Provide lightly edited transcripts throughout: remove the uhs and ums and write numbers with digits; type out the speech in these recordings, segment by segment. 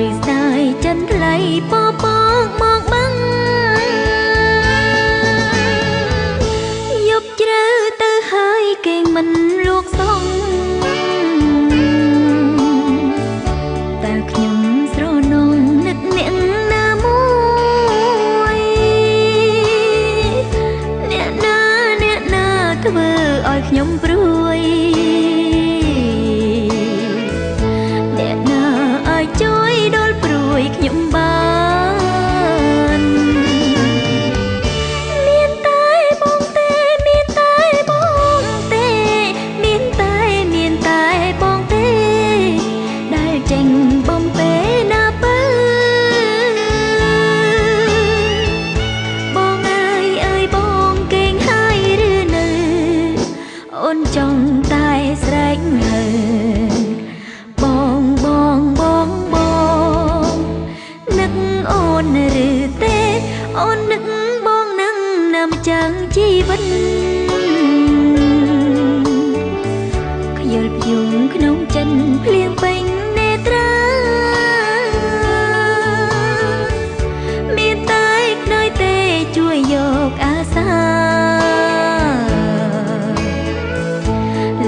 ឬស្ដាយចិនថ្លៃពពកមកបាំងយប់ជ្រៅទៅហើយគេមិនលួកសងតែខ្ញុំស្រណងនឹកអ្នកណាមួយអ្នកណាធ្វើឲ្យខ្ញុំព្រួយអ្នកណាអាចជួយដល់ព្រួយខ្ញុំបានមានតែបងទេមានតែបងទេមានតែបងទេដែលចេញបំពេណាបើបងអើយបងគេងហើយឬនៅអូនចង់តែស្រែកហើបងនឹកអូនឬទេអូននឹកបងនឹងណាម្ចាំងជីវិតខ្យល់ព្យុះក្នុងចិត្តភ្លៀងពេញនេត្រាមានតែខ្នើយទេជួយយកអាសា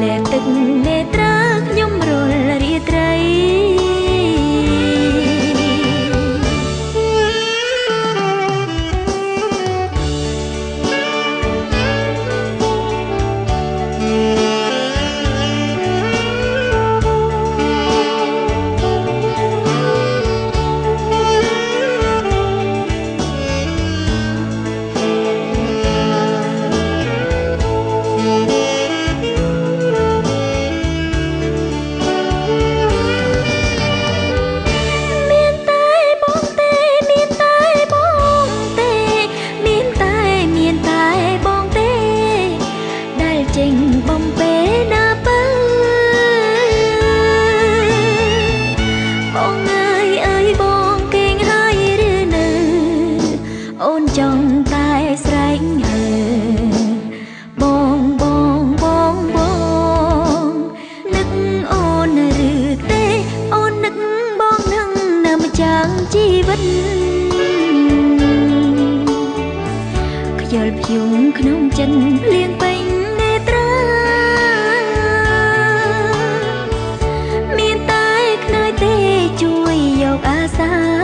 លែទឹកនេត្រាខ្ញុំរលរាត្រីចេញបំពេណាបើបងអើយបងគេងហើយឬនៅអូនចង់តែស្រែកហើបងនឹកអូនឬទេអូននឹកបងនឹងណាម្ចាំងជីវិតខ្យល់ព្យុះក្នុងចិត្តភ្លៀងពេញមានតែខ្នើយទេជួយយកអាសា